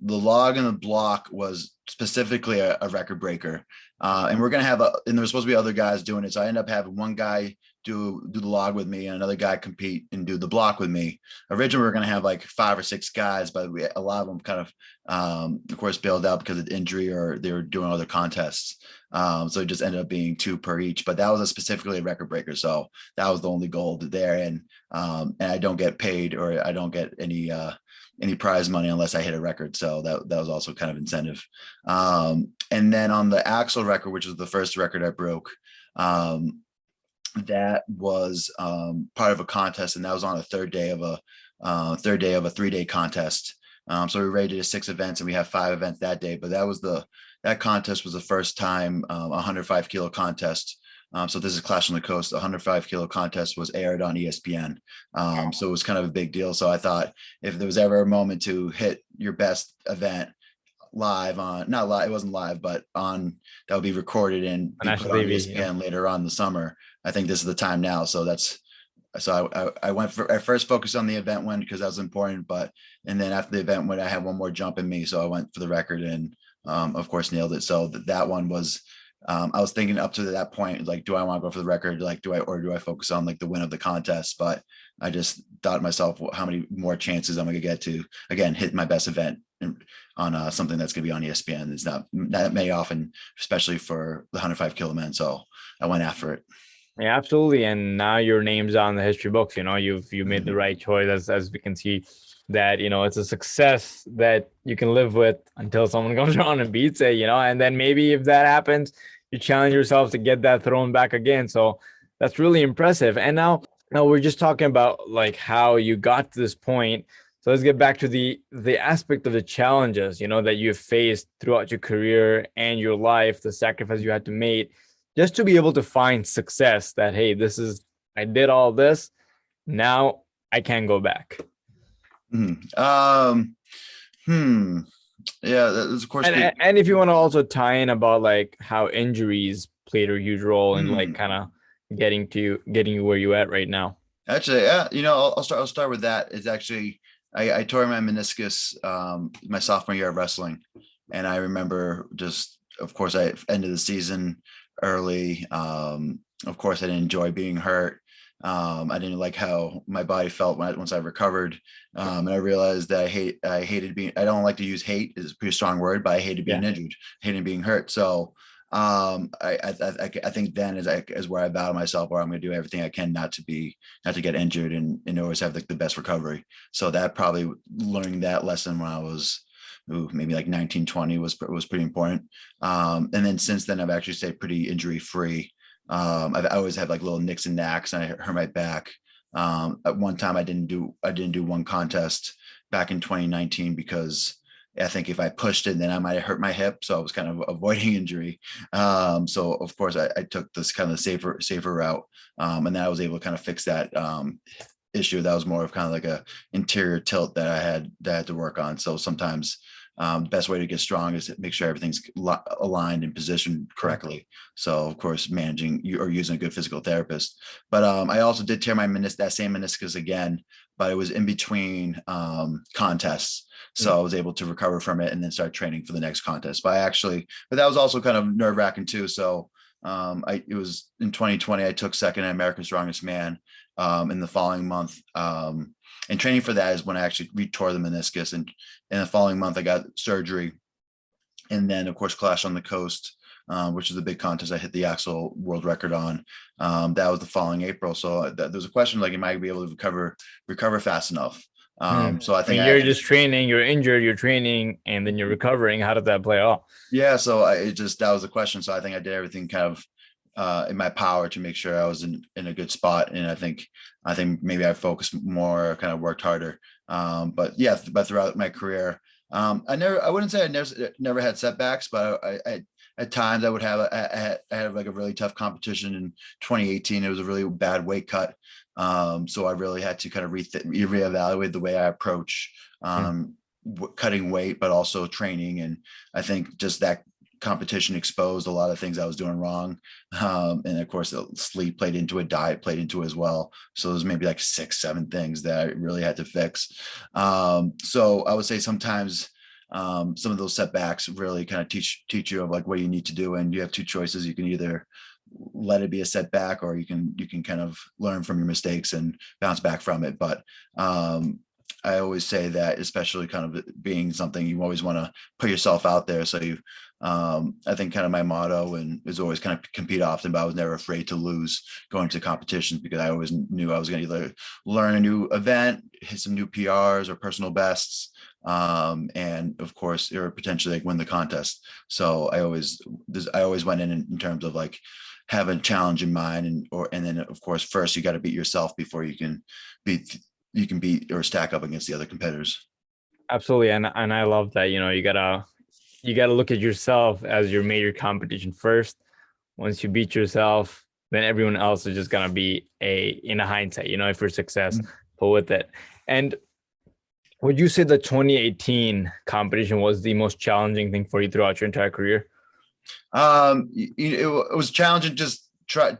log and the block was specifically a record breaker. And we're going to and there's supposed to be other guys doing it. So I ended up having one guy do the log with me, and another guy compete and do the block with me. Originally, we were going to have like 5 or 6 guys, but a lot of them kind of course, bailed out because of injury, or they were doing other contests. So it just ended up being 2 per each, but that was specifically a record breaker. So that was the only goal there. And I don't get paid, or I don't get any prize money unless I hit a record. So that was also kind of incentive. And then on the axle record, which was the first record I broke, that was part of a contest, and that was on a third day of a 3-day contest. So we rated 6 events, and we have 5 events that day. But that contest was the first time, 105 kilo contest. So this is Clash on the Coast. The 105 kilo contest was aired on ESPN. So it was kind of a big deal. So I thought, if there was ever a moment to hit your best event live on, not live, it wasn't live, but on, that would be recorded and be put on ESPN later on in the summer, I think this is the time now. So I first focused on the event win, because that was important, and then after the event win, I had one more jump in me. So I went for the record, and of course nailed it. So that one was, I was thinking up to that point, like, do I want to go for the record? Like, do I focus on like the win of the contest? But I just thought to myself, how many more chances I'm going to get to, again, hit my best event on something that's going to be on ESPN. It's not that many often, especially for the 105 kilo men. So I went after it. Yeah, absolutely. And now your name's on the history books. You made the right choice, as we can see that, it's a success that you can live with until someone comes around and beats it, and then maybe if that happens, you challenge yourself to get that thrown back again. So that's really impressive. And now No, we're just talking about like how you got to this point. So let's get back to the aspect of the challenges, that you've faced throughout your career and your life, the sacrifice you had to make just to be able to find success that, hey, I did all this. Now I can't go back. Mhm. Yeah, that's of course And big. and if you want to also tie in about like how injuries played a huge role in like Hmm. kind of getting you where you at right now. Actually, yeah, I'll start with that. It's actually I tore my meniscus my sophomore year of wrestling, and I remember just, of course, I ended the season early. Of course, I didn't enjoy being hurt. I didn't like how my body felt once I recovered, and I realized that I hated being. I don't like to use hate; is a pretty strong word, but I hated being Yeah. injured, hated being hurt. So I think then is where I vow to myself, where I'm going to do everything I can not to get injured, and always have the best recovery. So that probably learning that lesson when I was maybe like 19, 20 was pretty important. And then since then, I've actually stayed pretty injury free. I always had like little nicks and knacks, and I hurt my back. At one time, I didn't do one contest back in 2019 because I think if I pushed it, then I might have hurt my hip. So I was kind of avoiding injury. So of course I took this kind of safer route. And then I was able to kind of fix that issue. That was more of kind of like a interior tilt that I had to work on. So sometimes the best way to get strong is to make sure everything's aligned and positioned correctly. So of course, managing you or using a good physical therapist. But I also did tear that same meniscus again, but it was in between contests. So I was able to recover from it and then start training for the next contest. But that was also kind of nerve wracking too. So it was in 2020, I took second at America's Strongest Man in the following month. And training for that is when I actually retore the meniscus. And in the following month, I got surgery. And then, of course, Clash on the Coast, which is the big contest I hit the axle world record on. That was the following April. So there's a question like, am I be able to recover fast enough? So I I think mean, you're just training, you're injured, you're training, and then you're recovering. How did that play out? yeah. So that was the question. So I think I did everything kind of in my power to make sure I was in a good spot. And I think maybe I focused more, kind of worked harder. But yeah, but throughout my career, I wouldn't say I never had setbacks, but I at times I would have, I had like a really tough competition in 2018. It was a really bad weight cut. So I really had to kind of reevaluate the way I approach, cutting weight, but also training. And I think just that competition exposed a lot of things I was doing wrong. And of course, the sleep played into it, diet played into it as well. So there's maybe like 6, 7 things that I really had to fix. So I would say sometimes some of those setbacks really kind of teach you of like what you need to do. And you have two choices. You can either let it be a setback, or you can kind of learn from your mistakes and bounce back from it. But I always say that, especially kind of being something you always want to put yourself out there. So I think kind of my motto and is always kind of compete often, but I was never afraid to lose going to competitions, because I always knew I was going to either learn a new event, hit some new PRs or personal bests, and of course, or potentially like win the contest. So I always went in terms of like have a challenge in mind, and then of course first you got to beat yourself before you can beat or stack up against the other competitors. Absolutely, and I love that. You gotta look at yourself as your major competition first. Once you beat yourself, then everyone else is just gonna be in a hindsight. If you're successful with it. And would you say the 2018 competition was the most challenging thing for you throughout your entire career? It was challenging. Just try.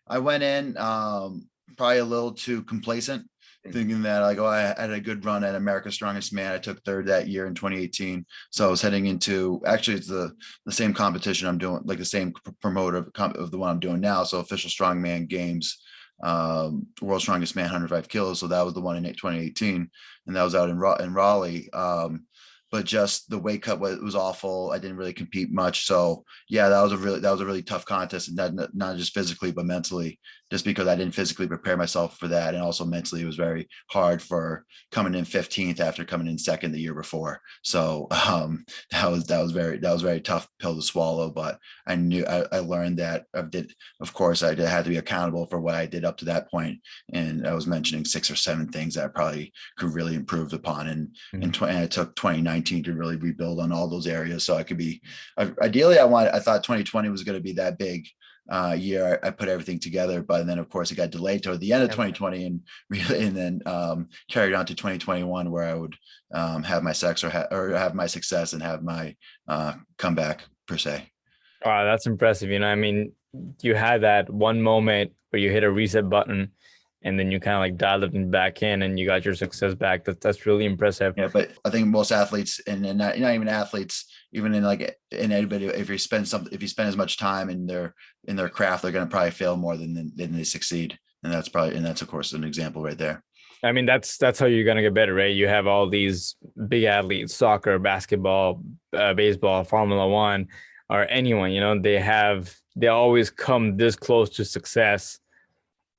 I went in probably a little too complacent, thinking that like, oh, I had a good run at America's Strongest Man. I took third that year in 2018. So I was heading into, actually it's the same competition I'm doing, like the same promoter of the one I'm doing now. So official Strongman Games, World's Strongest Man, 105 kilos. So that was the one in 2018, and that was out in Raleigh. but just the weight cut was awful. I didn't really compete much. So yeah, that was a really tough contest, and not just physically, but mentally, just because I didn't physically prepare myself for that. And also mentally, it was very hard for coming in 15th after coming in second the year before. So that was very tough pill to swallow. But I learned that of course I had to be accountable for what I did up to that point. And I was mentioning 6 or 7 things that I probably could really improve upon. And it took 2019 to really rebuild on all those areas. So I could be, ideally I thought 2020 was going to be that big year. I put everything together, but then of course it got delayed toward the end of 2020 and really, and then carried on to 2021 where I would have my have my success and have my comeback per se. Wow, that's impressive. I mean, you had that one moment where you hit a reset button and then you kind of like dialed it back in and you got your success back. That's really impressive. Yeah, but I think most athletes, and not even athletes, even in anybody, if you spend as much time in their craft, they're going to probably fail more than they succeed. And that's of course an example right there. I mean, that's how you're gonna get better, right? You have all these big athletes, soccer, basketball, baseball, Formula One, or anyone. They always come this close to success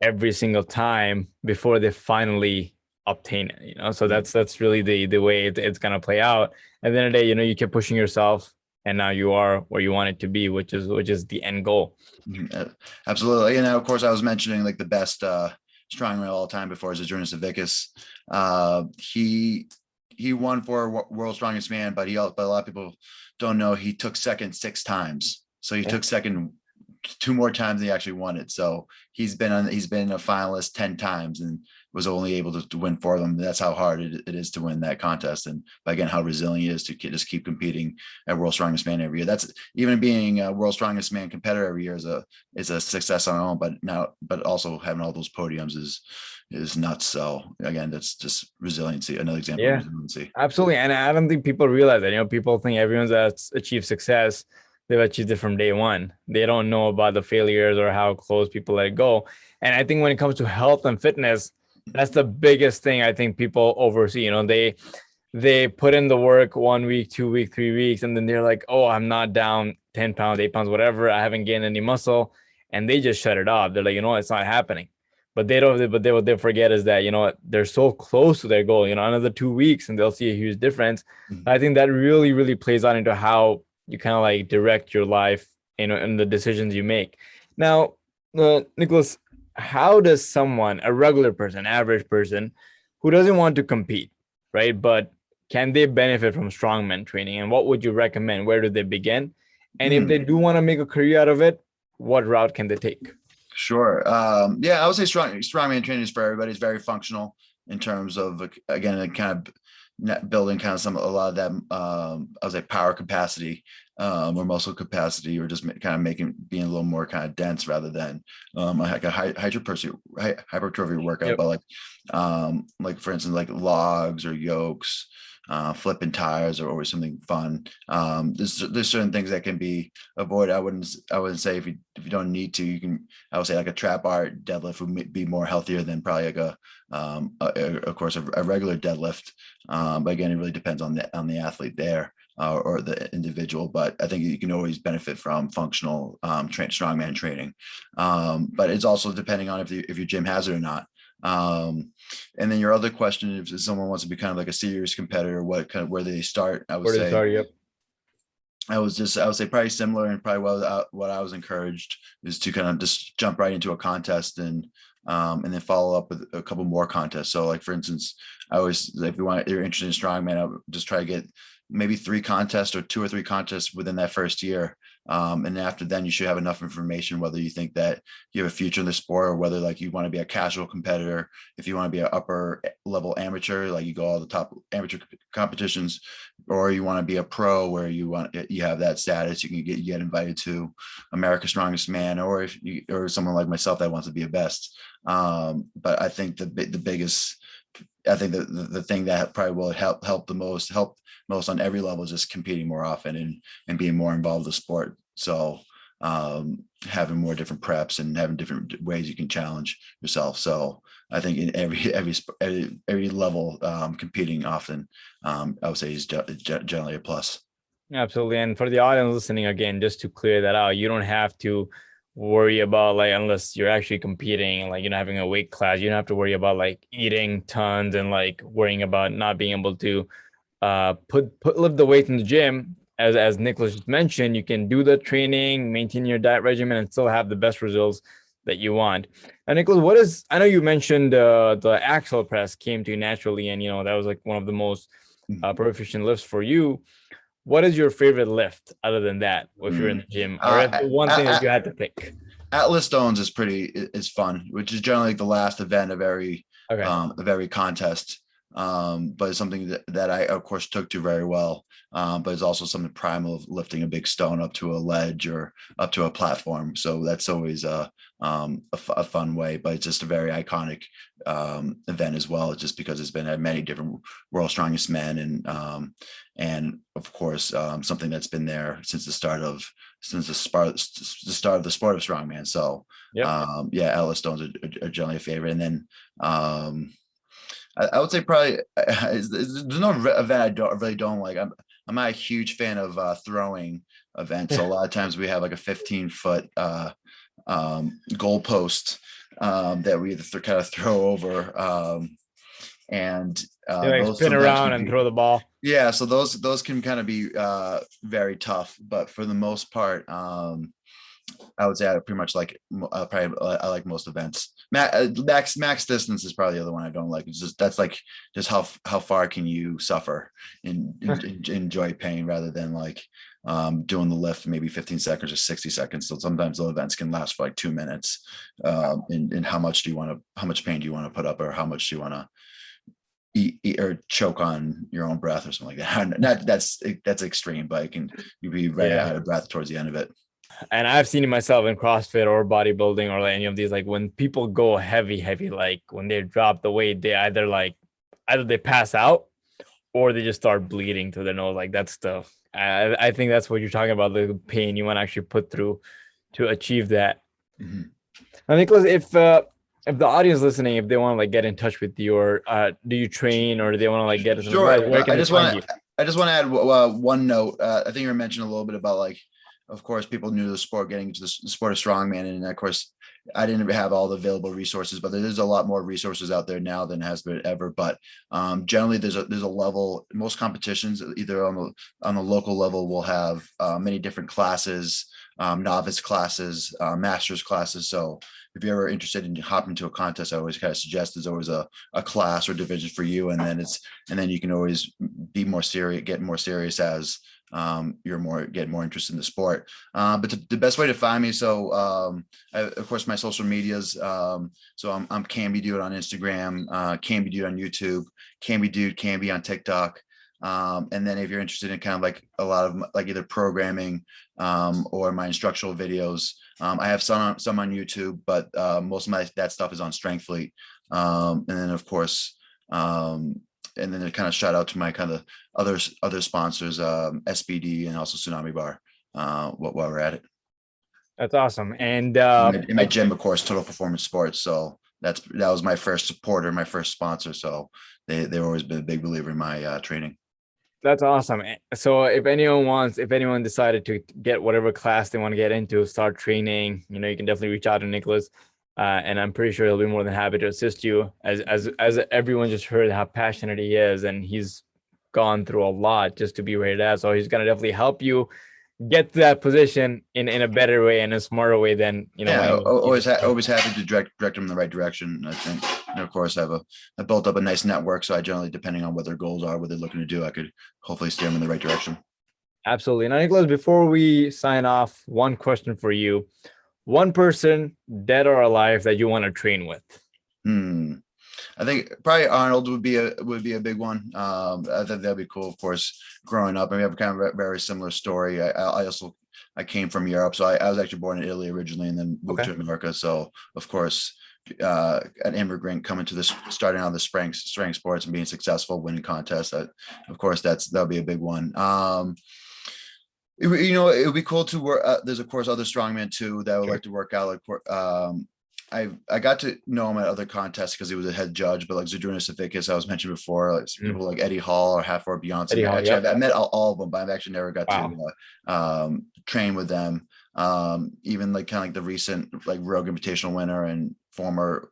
every single time before they finally obtain it. So that's really the way it's gonna play out. At the end of the day, you keep pushing yourself, and now you are where you want it to be, which is the end goal. Absolutely. And of course, I was mentioning like the best strongman of all time before is Adrian Savickas. He won for World's Strongest Man, but a lot of people don't know he took second 6 times. So he took second 2 more times than he actually won it. So he's been a finalist 10 times and was only able to win 4 of them. That's how hard it is to win that contest. And again, how resilient he is to just keep competing at World's Strongest Man every year. That's even being a World's Strongest Man competitor every year is a success on its own, but also having all those podiums is nuts. So again, that's just resiliency, another example of resiliency. Absolutely. And I don't think people realize that. People think everyone that's achieved success, they've achieved it from day one. They don't know about the failures or how close people let it go. And I think when it comes to health and fitness, that's the biggest thing I think people oversee. They put in the work 1 week, 2 week, 3 weeks, and then they're like, oh, I'm not down 10 pounds, 8 pounds, whatever. I haven't gained any muscle. And they just shut it off. They're like, it's not happening. But what they forget is that, they're so close to their goal, another 2 weeks and they'll see a huge difference. Mm-hmm. I think that really, really plays out into how you kind of like direct your life, and the decisions you make. Now, Nicholas, how does someone, a regular person, average person who doesn't want to compete, right? But can they benefit from strongman training? And what would you recommend? Where do they begin? And if they do want to make a career out of it, what route can they take? Sure. I would say strongman training is for everybody. It's very functional in terms of, again, kind of building a lot of that, I would say power capacity, or muscle capacity, or just kind of being a little more kind of dense rather than like a hypertrophy workout. Yep. But like for instance, like logs or yokes, flipping tires are always something fun. There's certain things that can be avoided. I wouldn't say if you don't need to, I would say like a trap bar deadlift would be more healthier than probably like of course a regular deadlift. But again, it really depends on the athlete there. Or the individual, but I think you can always benefit from functional strongman training. But it's also depending on if your gym has it or not. And then your other question, if someone wants to be kind of like a serious competitor, where they start? I would say probably similar, and probably what I was encouraged is to kind of just jump right into a contest and then follow up with a couple more contests. So like for instance, if you're interested in strongman, I would just try to get maybe 3 contests or 2 or 3 contests within that first year. And after then you should have enough information, whether you think that you have a future in the sport, or whether like you want to be a casual competitor. If you want to be an upper level amateur, like you go all the top amateur competitions, or you want to be a pro where you have that status, you can get invited to America's Strongest Man, or or someone like myself that wants to be a best. But I think the thing that probably will help most on every level is just competing more often and being more involved in the sport. So having more different preps and having different ways you can challenge yourself. So I think in every level, competing often, I would say is generally a plus. Absolutely. And for the audience listening, again, just to clear that out, you don't have to worry about like, unless you're actually competing, like, having a weight class, you don't have to worry about like eating tons and like worrying about not being able to lift the weight in the gym. As Nicholas just mentioned, you can do the training, maintain your diet regimen, and still have the best results that you want. And Nicholas, I know you mentioned the axle press came to you naturally, and that was like one of the most proficient lifts for you. What is your favorite lift other than that, if you're in the gym, or if the one thing that you had to pick? Atlas Stones is fun, which is generally like the last event of every contest. But it's something that I of course took to very well. But it's also something primal of lifting a big stone up to a ledge or up to a platform. So that's always a fun way, but it's just a very iconic event as well, just because it's been at many different world's strongest men, and of course something that's been there since the start of the sport of strongman. So yeah, Atlas Stones are generally a favorite, and then I would say probably there's no event I really don't like. I'm not a huge fan of throwing events. So a lot of times we have like a 15-foot goalpost that we kind of throw over, and like those spin around and throw the ball. Yeah, so those can kind of be very tough, but for the most part, I would say I pretty much like I like most events. Max distance is probably the other one I don't like. It's just how far can you suffer and enjoy pain rather than like doing the lift maybe 15 seconds or 60 seconds. So sometimes those events can last for like 2 minutes. And how much pain do you want to put up, or how much do you want to eat or choke on your own breath or something like that? That's extreme, but you'd be very out of breath towards the end of it. And I've seen it myself in CrossFit or bodybuilding or like any of these, like when people go heavy, like when they drop the weight, they either they pass out or they just start bleeding through their nose. Like that's I think that's what you're talking about, the pain you want to actually put through to achieve that. Mm-hmm. I think, if the audience listening, if they want to like get in touch with you, or do you train, or do they want to like get some advice, where can they find you? I just want to add one note. I think you mentioned a little bit about like, of course, people new to the sport getting into the sport of strongman, and of course, I didn't have all the available resources, but there's a lot more resources out there now than has been ever. But generally, there's a level. Most competitions, either on the local level, will have many different classes, novice classes, masters classes. So if you're ever interested in hopping into a contest, I always kind of suggest there's always a class or division for you, and then you can always be more serious, get more serious as you're get more interested in the sport. But the best way to find me, so of course my social medias, so I'm Cambi Dude on Instagram, Cambi Dude on YouTube, Cambi on TikTok. And then if you're interested in kind of like a lot of like either programming or my instructional videos, I have some on YouTube, but most of that stuff is on Strength Fleet. And then of course, and then to kind of shout out to my kind of other sponsors, SBD and also Tsunami Bar, while we're at it. That's awesome. And in my gym, of course, Total Performance Sports. So that was my first supporter, my first sponsor. So they've always been a big believer in my training. That's awesome. So if anyone decided to get whatever class they want to get into, start training, you can definitely reach out to Nicholas. And I'm pretty sure he'll be more than happy to assist you, as everyone just heard how passionate he is, and he's gone through a lot just to be where he's at. So he's gonna definitely help you get to that position in a better way and a smarter way than always happy to direct them in the right direction. I think, and of course, I built up a nice network, so I generally, depending on what their goals are, what they're looking to do, I could hopefully steer them in the right direction. Absolutely. Now, Nicholas, before we sign off, one question for you. One person, dead or alive, that you want to train with? I think probably Arnold would be a big one. I think that'd be cool. Of course, growing up, we have kind of a very similar story. I came from Europe, so I was actually born in Italy originally, and then moved to America. So of course, an immigrant coming to starting out the strength sports and being successful, winning contests. Of course, that'll be a big one. It would be cool to work. There's of course other strongmen too that I would like to work out, like I got to know him at other contests because he was a head judge, but like Zydrunas Savickas, I was mentioned before, like people like Eddie Hall or Half or Beyonce. Eddie Hall, Actually, yep. I met all of them, but I've actually never got Wow. to train with them. Even like kind of like the recent like Rogue Invitational winner and former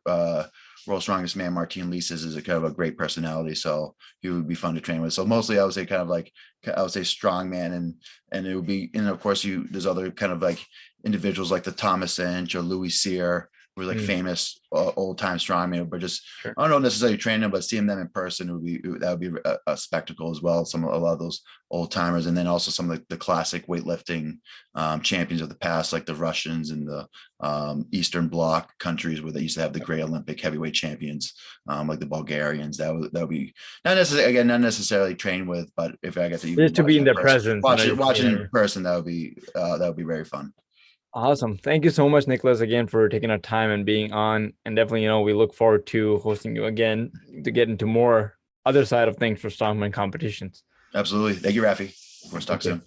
World's Strongest Man, Martin Lises, is a kind of a great personality. So he would be fun to train with. So mostly I would say kind of like, I would say strongman, and it would be, and of course there's other kind of like individuals like the Thomas Inch or Louis Cyr, who are like famous old time strongman, but just, Sure. I don't know necessarily train them, but seeing them in person that would be a spectacle as well. A lot of those old timers, and then also some of the classic weightlifting champions of the past, like the Russians and the Eastern Bloc countries where they used to have the great Olympic heavyweight champions, like the Bulgarians. That would be not necessarily train with, but if I get to Just to be in their presence, watching in person, that would be very fun. Awesome. Thank you so much, Nicholas, again for taking our time and being on. And definitely, we look forward to hosting you again to get into more other side of things for strongman competitions. Absolutely. Thank you, Rafi. We'll talk soon.